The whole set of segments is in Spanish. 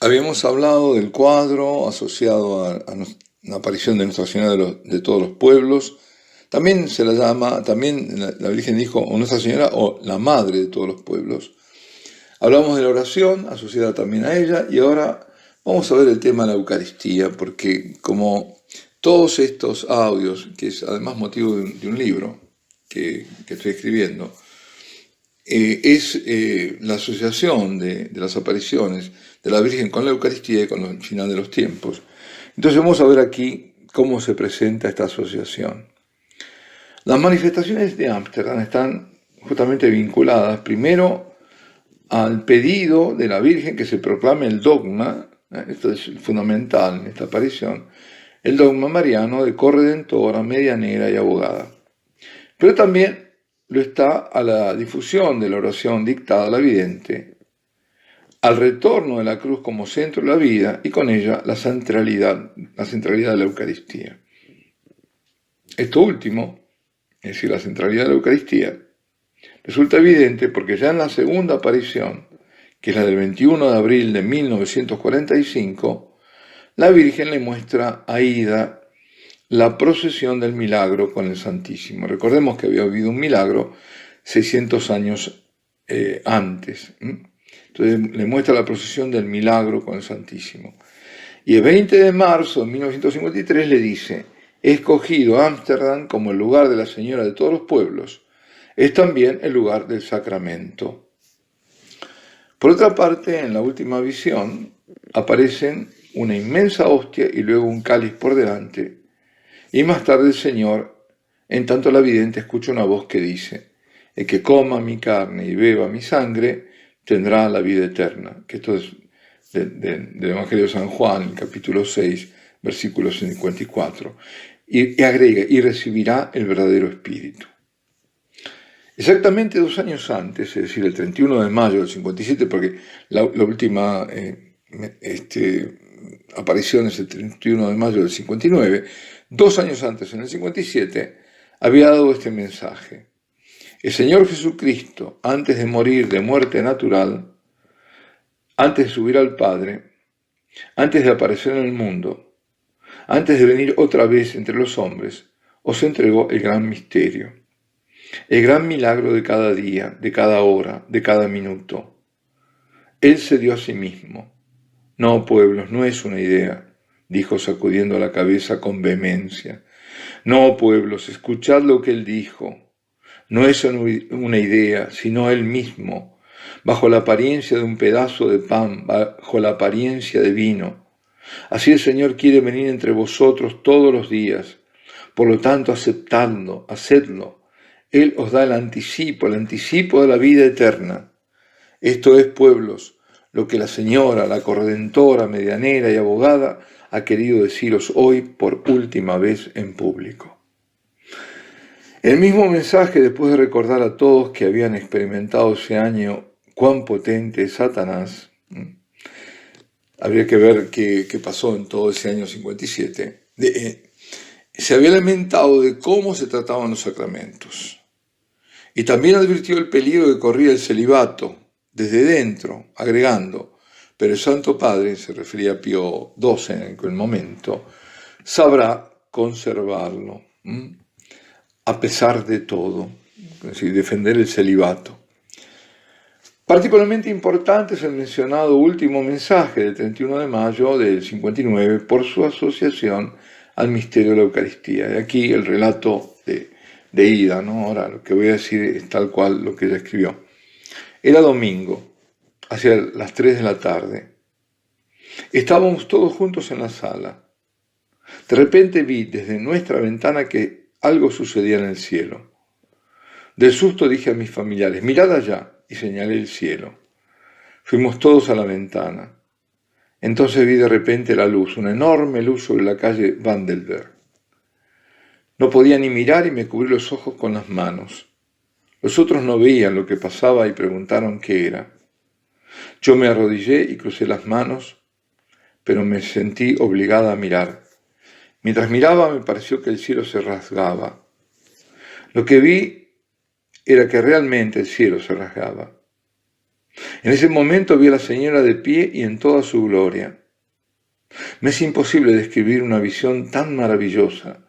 Habíamos hablado del cuadro asociado a una aparición de Nuestra Señora de todos los pueblos. También se la llama, también la Virgen dijo o Nuestra Señora o la Madre de todos los pueblos. Hablamos de la oración asociada también a ella y ahora vamos a ver el tema de la Eucaristía, porque como todos estos audios, que es además motivo de un libro que estoy escribiendo, es la asociación de las apariciones de la Virgen con la Eucaristía y con el final de los tiempos. Entonces vamos a ver aquí cómo se presenta esta asociación. Las manifestaciones de Ámsterdam están justamente vinculadas primero al pedido de la Virgen que se proclame el dogma, esto es fundamental en esta aparición, el dogma mariano de corredentora, medianera y abogada. Pero también lo está a la difusión de la oración dictada a la vidente, al retorno de la cruz como centro de la vida y con ella la centralidad de la Eucaristía. Esto último, es decir, la centralidad de la Eucaristía, resulta evidente porque ya en la segunda aparición, que es la del 21 de abril de 1945, la Virgen le muestra a Ida la procesión del milagro con el Santísimo. Recordemos que había habido un milagro 600 años antes. Entonces le muestra la procesión del milagro con el Santísimo. Y el 20 de marzo de 1953 le dice: he escogido Ámsterdam como el lugar de la Señora de todos los pueblos. Es también el lugar del sacramento. Por otra parte, en la última visión aparecen una inmensa hostia y luego un cáliz por delante. Y más tarde el Señor, en tanto la vidente, escucha una voz que dice: el que coma mi carne y beba mi sangre tendrá la vida eterna. Que esto es del Evangelio de San Juan, el capítulo 6, versículo 54. Y agrega: y recibirá el verdadero Espíritu. Exactamente 2 años antes, es decir, el 31 de mayo del 57, porque la última aparición es el 31 de mayo del 59, 2 años antes, en el 57, había dado este mensaje: el Señor Jesucristo, antes de morir de muerte natural, antes de subir al Padre, antes de aparecer en el mundo, antes de venir otra vez entre los hombres, os entregó el gran misterio, el gran milagro de cada día, de cada hora, de cada minuto. Él se dio a sí mismo. No, pueblos, no es una idea, dijo sacudiendo la cabeza con vehemencia. No, pueblos, escuchad lo que él dijo. No es una idea, sino él mismo, bajo la apariencia de un pedazo de pan, bajo la apariencia de vino. Así el Señor quiere venir entre vosotros todos los días. Por lo tanto, aceptadlo, hacedlo. Él os da el anticipo de la vida eterna. Esto es, pueblos, lo que la Señora, la corredentora, medianera y abogada, ha querido deciros hoy por última vez en público. El mismo mensaje, después de recordar a todos que habían experimentado ese año cuán potente es Satanás, habría que ver qué pasó en todo ese año 57, se había lamentado de cómo se trataban los sacramentos. Y también advirtió el peligro que corría el celibato desde dentro, agregando: pero el Santo Padre, se refería a Pío XII en aquel momento, sabrá conservarlo, a pesar de todo, es decir, defender el celibato. Particularmente importante es el mencionado último mensaje del 31 de mayo del 59 por su asociación al misterio de la Eucaristía. Y aquí el relato de Ida, ¿no? Ahora lo que voy a decir es tal cual lo que ella escribió. Era domingo, hacia las 3 de la tarde. Estábamos todos juntos en la sala. De repente vi desde nuestra ventana que algo sucedía en el cielo. Del susto dije a mis familiares: mirad allá, y señalé el cielo. Fuimos todos a la ventana. Entonces vi de repente la luz, una enorme luz sobre la calle Vandenberg. No podía ni mirar y me cubrí los ojos con las manos. Los otros no veían lo que pasaba y preguntaron qué era. Yo me arrodillé y crucé las manos, pero me sentí obligada a mirar. Mientras miraba me pareció que el cielo se rasgaba. Lo que vi era que realmente el cielo se rasgaba. En ese momento vi a la señora de pie y en toda su gloria. Me es imposible describir una visión tan maravillosa,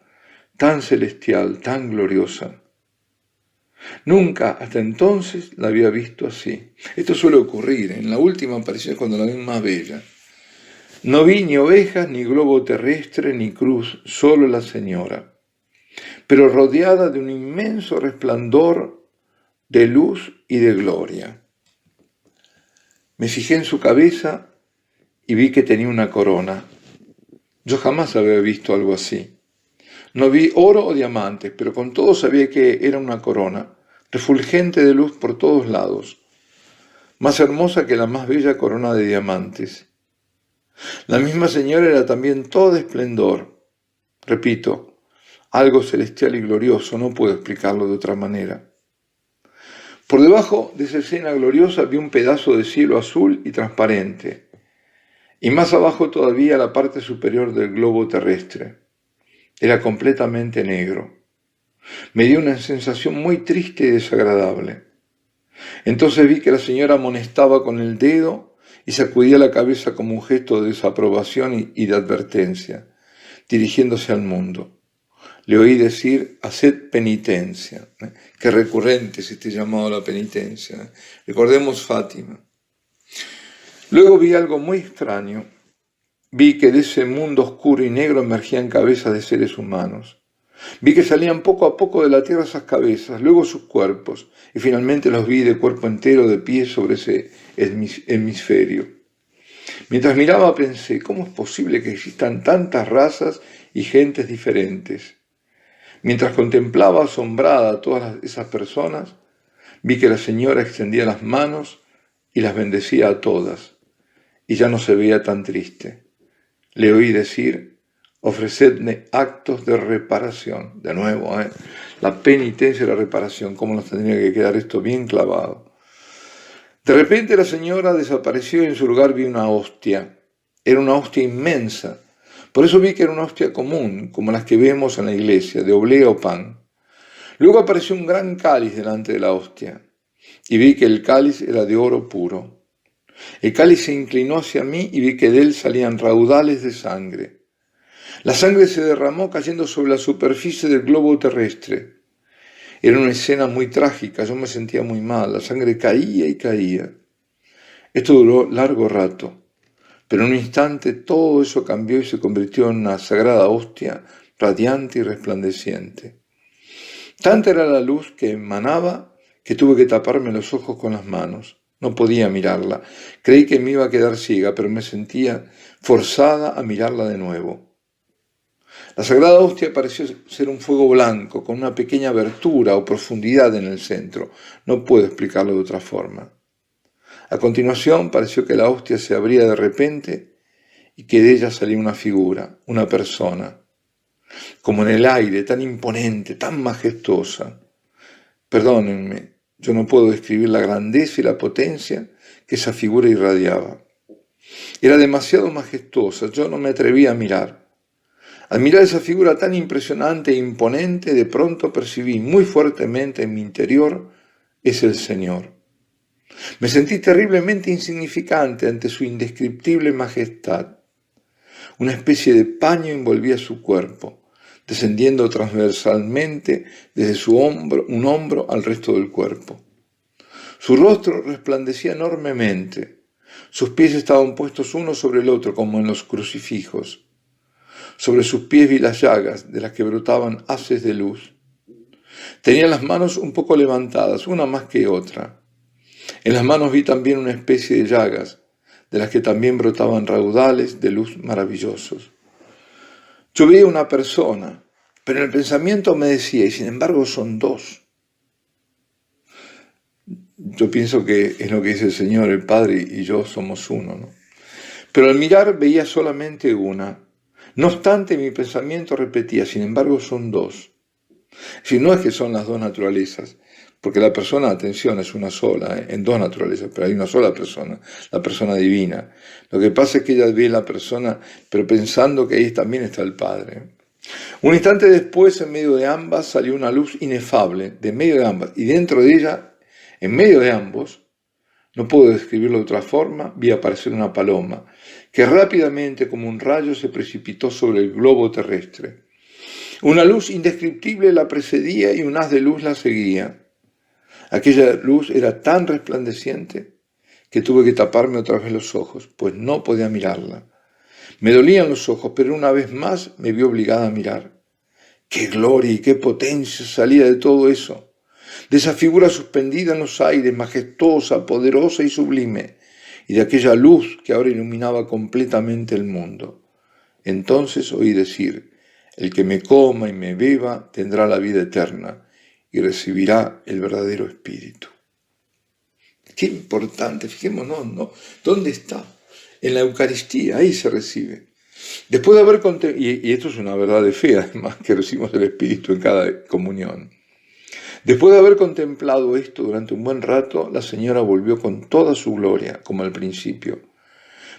tan celestial, tan gloriosa. Nunca hasta entonces la había visto así. Esto suele ocurrir, en la última aparición es cuando la ven más bella. No vi ni ovejas, ni globo terrestre, ni cruz, solo la señora, pero rodeada de un inmenso resplandor de luz y de gloria. Me fijé en su cabeza y vi que tenía una corona. Yo jamás había visto algo así. No vi oro o diamantes, pero con todo sabía que era una corona, refulgente de luz por todos lados, más hermosa que la más bella corona de diamantes. La misma señora era también toda esplendor. Repito, algo celestial y glorioso, no puedo explicarlo de otra manera. Por debajo de esa escena gloriosa vi un pedazo de cielo azul y transparente, y más abajo todavía la parte superior del globo terrestre. Era completamente negro. Me dio una sensación muy triste y desagradable. Entonces vi que la señora amonestaba con el dedo y sacudía la cabeza como un gesto de desaprobación y de advertencia, dirigiéndose al mundo. Le oí decir, haced penitencia. Qué recurrente es este llamado a la penitencia. Recordemos Fátima. Luego vi algo muy extraño. Vi que de ese mundo oscuro y negro emergían cabezas de seres humanos. Vi que salían poco a poco de la tierra esas cabezas, luego sus cuerpos, y finalmente los vi de cuerpo entero de pie sobre ese hemisferio. Mientras miraba pensé, ¿cómo es posible que existan tantas razas y gentes diferentes? Mientras contemplaba asombrada a todas esas personas, vi que la señora extendía las manos y las bendecía a todas, y ya no se veía tan triste. Le oí decir, ofrecedme actos de reparación. De nuevo, la penitencia y la reparación, cómo nos tendría que quedar esto bien clavado. De repente la señora desapareció y en su lugar vi una hostia. Era una hostia inmensa. Por eso vi que era una hostia común, como las que vemos en la iglesia, de oblea o pan. Luego apareció un gran cáliz delante de la hostia, y vi que el cáliz era de oro puro. El cáliz se inclinó hacia mí y vi que de él salían raudales de sangre. La sangre se derramó cayendo sobre la superficie del globo terrestre. Era una escena muy trágica, yo me sentía muy mal, la sangre caía y caía. Esto duró largo rato, pero en un instante todo eso cambió y se convirtió en una sagrada hostia, radiante y resplandeciente. Tanta era la luz que emanaba que tuve que taparme los ojos con las manos. No podía mirarla. Creí que me iba a quedar ciega, pero me sentía forzada a mirarla de nuevo. La sagrada hostia pareció ser un fuego blanco, con una pequeña abertura o profundidad en el centro. No puedo explicarlo de otra forma. A continuación pareció que la hostia se abría de repente y que de ella salía una figura, una persona, como en el aire, tan imponente, tan majestuosa. Perdónenme, yo no puedo describir la grandeza y la potencia que esa figura irradiaba. Era demasiado majestuosa, yo no me atrevía a mirar. Al mirar esa figura tan impresionante e imponente, de pronto percibí muy fuertemente en mi interior, es el Señor. Me sentí terriblemente insignificante ante su indescriptible majestad. Una especie de paño envolvía su cuerpo, descendiendo transversalmente desde un hombro al resto del cuerpo. Su rostro resplandecía enormemente. Sus pies estaban puestos uno sobre el otro, como en los crucifijos. Sobre sus pies vi las llagas, de las que brotaban haces de luz. Tenía las manos un poco levantadas, una más que otra. En las manos vi también una especie de llagas, de las que también brotaban raudales de luz maravillosos. Yo veía una persona, pero en el pensamiento me decía, y sin embargo son dos. Yo pienso que es lo que dice el Señor, el Padre y yo somos uno, ¿no? Pero al mirar veía solamente una. No obstante, mi pensamiento repetía, sin embargo son dos. Si no es que son las dos naturalezas, porque la persona, atención, es una sola, en dos naturalezas, pero hay una sola persona, la persona divina. Lo que pasa es que ella ve la persona, pero pensando que ahí también está el Padre. Un instante después, en medio de ambas, salió una luz inefable, de medio de ambas, y dentro de ella, en medio de ambos, No puedo describirlo de otra forma, vi aparecer una paloma, que rápidamente como un rayo se precipitó sobre el globo terrestre. Una luz indescriptible la precedía y un haz de luz la seguía. Aquella luz era tan resplandeciente que tuve que taparme otra vez los ojos, pues no podía mirarla. Me dolían los ojos, pero una vez más me vi obligada a mirar. ¡Qué gloria y qué potencia salía de todo eso! De esa figura suspendida en los aires, majestuosa, poderosa y sublime, y de aquella luz que ahora iluminaba completamente el mundo. Entonces oí decir: el que me coma y me beba tendrá la vida eterna y recibirá el verdadero espíritu. Qué importante, fijémonos, ¿no? ¿Dónde está? En la Eucaristía, ahí se recibe. Después de haber y esto es una verdad de fe, además, que recibimos el Espíritu en cada comunión. Después de haber contemplado esto durante un buen rato, la señora volvió con toda su gloria, como al principio.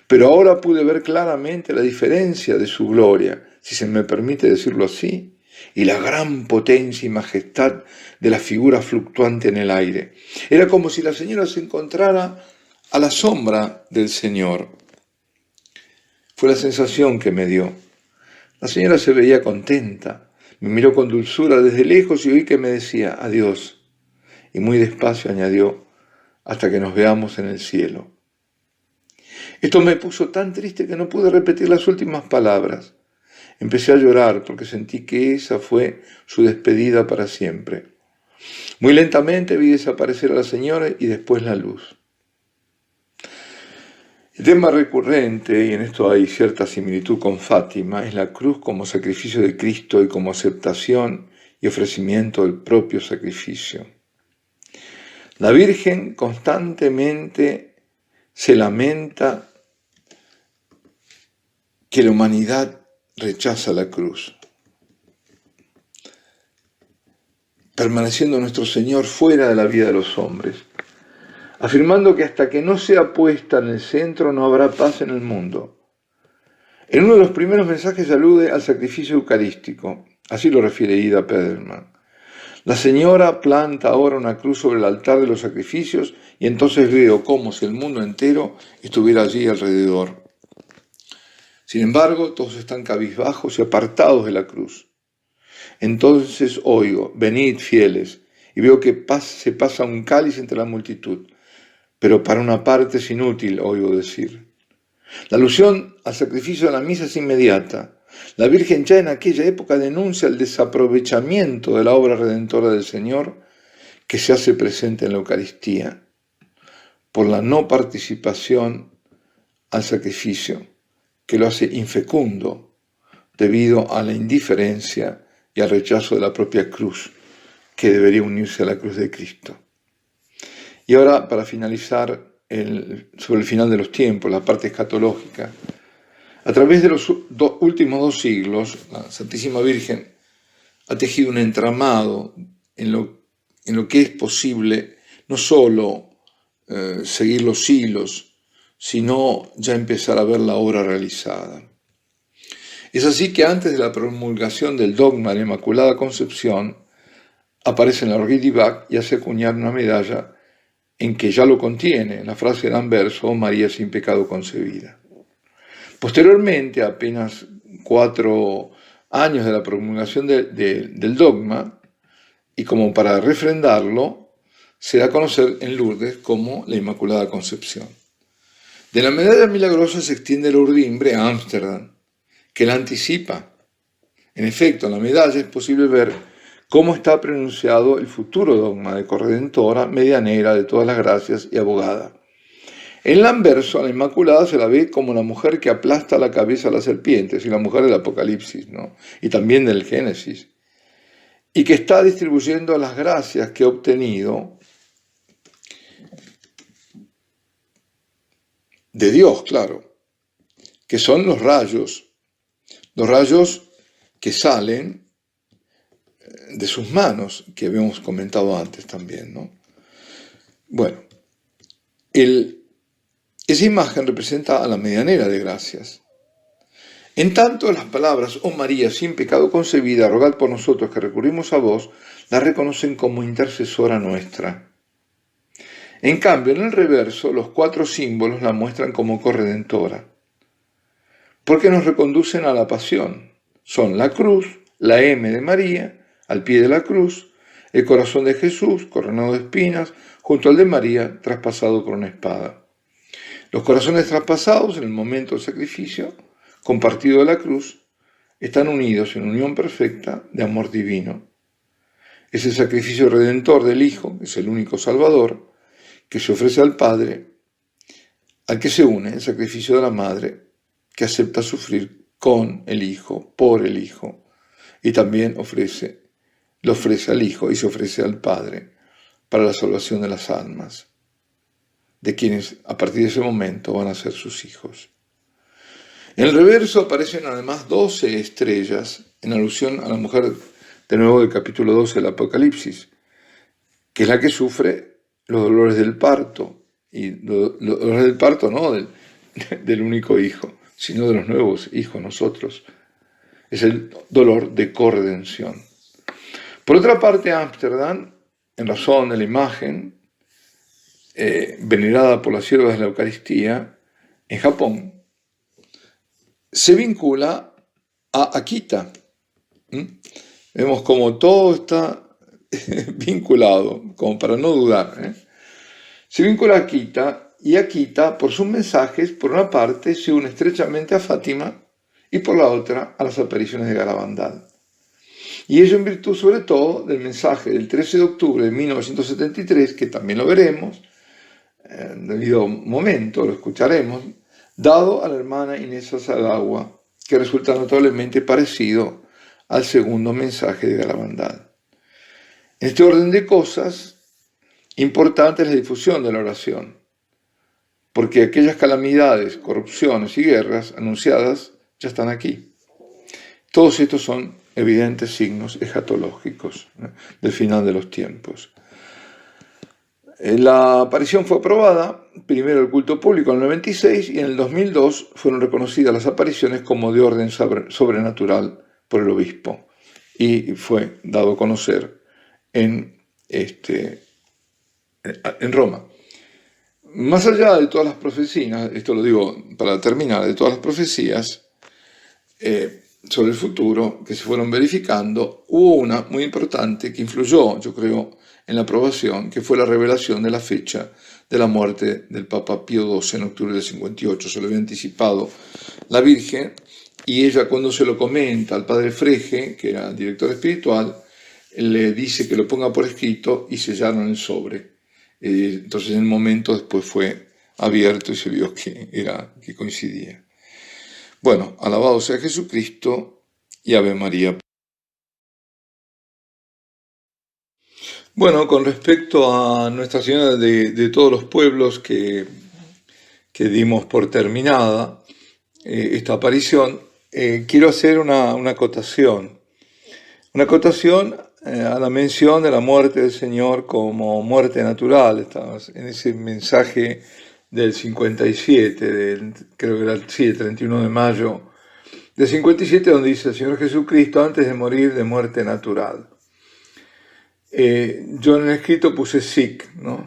Pero ahora pude ver claramente la diferencia de su gloria, si se me permite decirlo así, y la gran potencia y majestad de la figura fluctuante en el aire. Era como si la señora se encontrara a la sombra del Señor. Fue la sensación que me dio. La señora se veía contenta, me miró con dulzura desde lejos y oí que me decía adiós. Y muy despacio añadió: hasta que nos veamos en el cielo. Esto me puso tan triste que no pude repetir las últimas palabras. Empecé a llorar porque sentí que esa fue su despedida para siempre. Muy lentamente vi desaparecer a la señora y después la luz. El tema recurrente, y en esto hay cierta similitud con Fátima, es la cruz como sacrificio de Cristo y como aceptación y ofrecimiento del propio sacrificio. La Virgen constantemente se lamenta que la humanidad rechaza la cruz, permaneciendo nuestro Señor fuera de la vida de los hombres, afirmando que hasta que no sea puesta en el centro no habrá paz en el mundo. En uno de los primeros mensajes alude al sacrificio eucarístico, así lo refiere Ida Pederman. La señora planta ahora una cruz sobre el altar de los sacrificios y entonces veo como si el mundo entero estuviera allí alrededor. Sin embargo, todos están cabizbajos y apartados de la cruz. Entonces oigo: venid fieles, y veo que se pasa un cáliz entre la multitud, pero para una parte es inútil, oigo decir. La alusión al sacrificio de la misa es inmediata. La Virgen ya en aquella época denuncia el desaprovechamiento de la obra redentora del Señor que se hace presente en la Eucaristía, por la no participación al sacrificio, que lo hace infecundo debido a la indiferencia y al rechazo de la propia cruz, que debería unirse a la cruz de Cristo. Y ahora, para finalizar, sobre el final de los tiempos, la parte escatológica, a través de los últimos 2 siglos, la Santísima Virgen ha tejido un entramado en lo que es posible no solo seguir los hilos, sino ya empezar a ver la obra realizada. Es así que antes de la promulgación del dogma de la Inmaculada Concepción, aparece en la Orgueil du Bac y hace acuñar una medalla en que ya lo contiene, la frase del anverso: María sin pecado concebida. Posteriormente, apenas 4 años de la promulgación del dogma, y como para refrendarlo, se da a conocer en Lourdes como la Inmaculada Concepción. De la medalla milagrosa se extiende la urdimbre a Ámsterdam, que la anticipa. En efecto, en la medalla es posible ver cómo está pronunciado el futuro dogma de corredentora, medianera de todas las gracias y abogada. En el anverso, a la Inmaculada se la ve como la mujer que aplasta la cabeza a la serpiente, es decir, la mujer del Apocalipsis, ¿no? Y también del Génesis, y que está distribuyendo las gracias que ha obtenido de Dios, claro, que son los rayos que salen de sus manos, que habíamos comentado antes también, ¿no? Bueno, esa imagen representa a la medianera de gracias. En tanto, las palabras: oh María, sin pecado concebida, rogad por nosotros que recurrimos a vos, la reconocen como intercesora nuestra. En cambio, en el reverso, los 4 símbolos la muestran como corredentora, porque nos reconducen a la pasión. Son la cruz, la M de María, al pie de la cruz, el corazón de Jesús, coronado de espinas, junto al de María, traspasado por una espada. Los corazones traspasados en el momento del sacrificio, compartido de la cruz, están unidos en unión perfecta de amor divino. Es el sacrificio redentor del Hijo, que es el único Salvador, que se ofrece al Padre, al que se une el sacrificio de la Madre, que acepta sufrir con el Hijo, por el Hijo, y también lo ofrece al Hijo y se ofrece al Padre para la salvación de las almas, de quienes a partir de ese momento van a ser sus hijos. En el reverso aparecen además 12 estrellas, en alusión a la mujer de nuevo del capítulo 12 del Apocalipsis, que es la que sufre los dolores del parto, y los dolores del parto no del único hijo, sino de los nuevos hijos, nosotros. Es el dolor de corredención. Por otra parte, Ámsterdam, en razón de la imagen venerada por las siervas de la Eucaristía en Japón, se vincula a Akita. Vemos como todo está vinculado, como para no dudar. Se vincula a Akita, y Akita, por sus mensajes, por una parte, se une estrechamente a Fátima y por la otra a las apariciones de Garabandal. Y ello en virtud sobre todo del mensaje del 13 de octubre de 1973, que también lo veremos, en debido momento lo escucharemos, dado a la hermana Inés Sasagawa, que resulta notablemente parecido al segundo mensaje de Garabandal. En este orden de cosas, importante es la difusión de la oración, porque aquellas calamidades, corrupciones y guerras anunciadas ya están aquí. Todos estos son evidentes signos escatológicos del final de los tiempos. La aparición fue aprobada, primero el culto público en el 96 y en el 2002 fueron reconocidas las apariciones como de orden sobrenatural por el obispo y fue dado a conocer en Roma. Más allá de todas las profecías, esto lo digo para terminar, de todas las profecías sobre el futuro que se fueron verificando, hubo una muy importante que influyó, yo creo, en la aprobación, que fue la revelación de la fecha de la muerte del Papa Pío XII en octubre del 58. Se lo había anticipado la Virgen, y ella, cuando se lo comenta al padre Frege, que era el director espiritual, le dice que lo ponga por escrito y sellaron el sobre. Entonces en el momento después fue abierto y se vio que coincidía. Bueno, alabado sea Jesucristo y Ave María. Bueno, con respecto a Nuestra Señora de todos los pueblos que dimos por terminada esta aparición, quiero hacer una acotación. Una acotación a la mención de la muerte del Señor como muerte natural. Estamos en ese mensaje del 57, creo que era el 31 de mayo del 57, donde dice: el Señor Jesucristo, antes de morir, de muerte natural. Yo en el escrito puse sic, ¿no?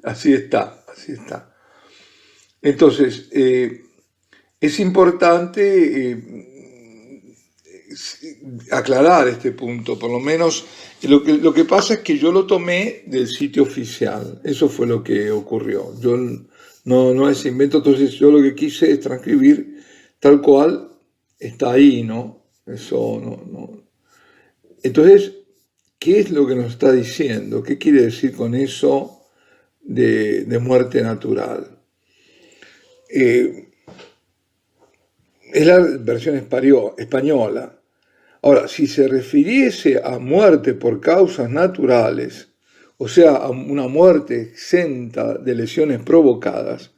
Así está. Entonces, es importante aclarar este punto, por lo menos lo que pasa es que yo lo tomé del sitio oficial, eso fue lo que ocurrió, yo no es invento, entonces yo lo que quise es transcribir tal cual está ahí, ¿no? Eso no. Entonces, ¿qué es lo que nos está diciendo? ¿Qué quiere decir con eso de muerte natural? Es la versión española. Ahora, si se refiriese a muerte por causas naturales, o sea, a una muerte exenta de lesiones provocadas,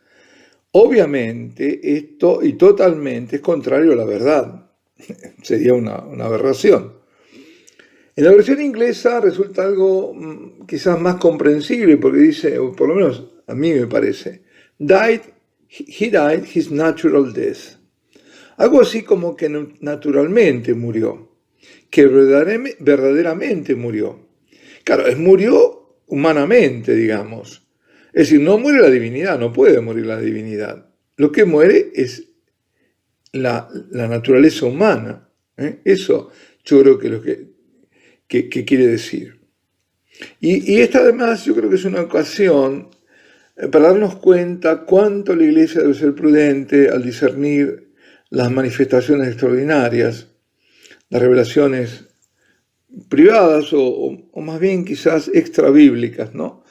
obviamente esto y totalmente es contrario a la verdad. Sería una aberración. En la versión inglesa resulta algo quizás más comprensible, porque dice, o por lo menos a mí me parece, he died his natural death. Algo así como que naturalmente murió, que verdaderamente murió. Claro, murió humanamente, digamos. Es decir, no muere la divinidad, no puede morir la divinidad. Lo que muere es la naturaleza humana. Eso yo creo que es lo que quiere decir. Y esta además yo creo que es una ocasión para darnos cuenta cuánto la Iglesia debe ser prudente al discernir las manifestaciones extraordinarias, las revelaciones privadas o más bien quizás extrabíblicas, ¿no?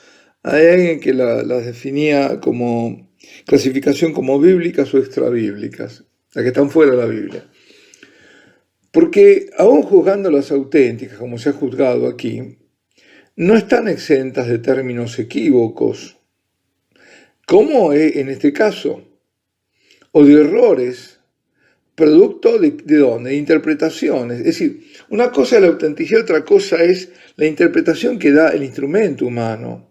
Hay alguien que las definía como clasificación como bíblicas o extrabíblicas, las que están fuera de la Biblia. Porque aún juzgando las auténticas, como se ha juzgado aquí, no están exentas de términos equívocos, como en este caso, o de errores, producto de dónde, de interpretaciones. Es decir, una cosa es la autenticidad, otra cosa es la interpretación que da el instrumento humano,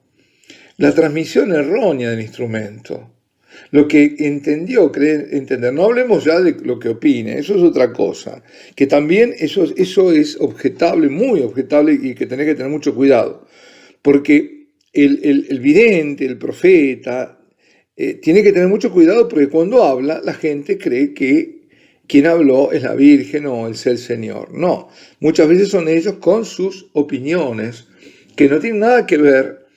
la transmisión errónea del instrumento, lo que entendió, cree entender. No hablemos ya de lo que opine, eso es otra cosa, que también eso es objetable, muy objetable, y que tenés que tener mucho cuidado, porque el vidente, el profeta, tiene que tener mucho cuidado porque cuando habla la gente cree que quien habló es la Virgen o es el Señor. No, muchas veces son ellos con sus opiniones que no tienen nada que ver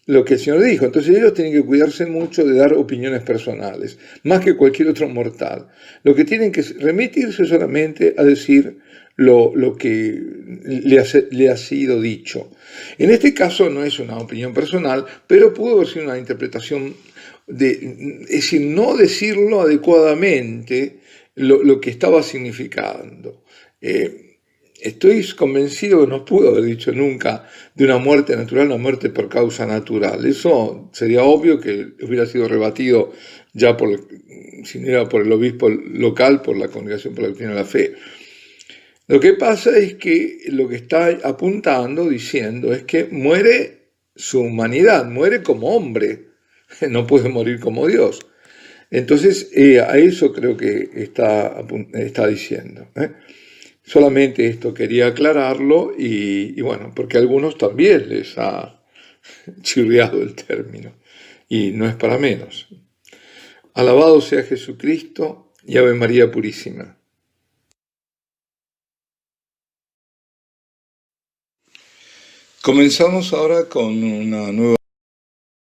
lo que el Señor dijo. Entonces ellos tienen que cuidarse mucho de dar opiniones personales, más que cualquier otro mortal. Lo que tienen que remitirse solamente a decir lo que le ha sido dicho. En este caso no es una opinión personal, pero pudo haber sido una interpretación es decir, no decirlo adecuadamente lo que estaba significando. Estoy convencido que no pudo haber dicho nunca de una muerte natural, una muerte por causa natural. Eso sería obvio que hubiera sido rebatido ya si no era por el obispo local, por la Congregación por la Doctrina de la Fe. Lo que pasa es que lo que está apuntando, diciendo, es que muere su humanidad, muere como hombre, no puede morir como Dios. Entonces, a eso creo que está diciendo. Solamente esto quería aclararlo y bueno, porque a algunos también les ha chirriado el término y no es para menos. Alabado sea Jesucristo y Ave María Purísima. Comenzamos ahora con una nueva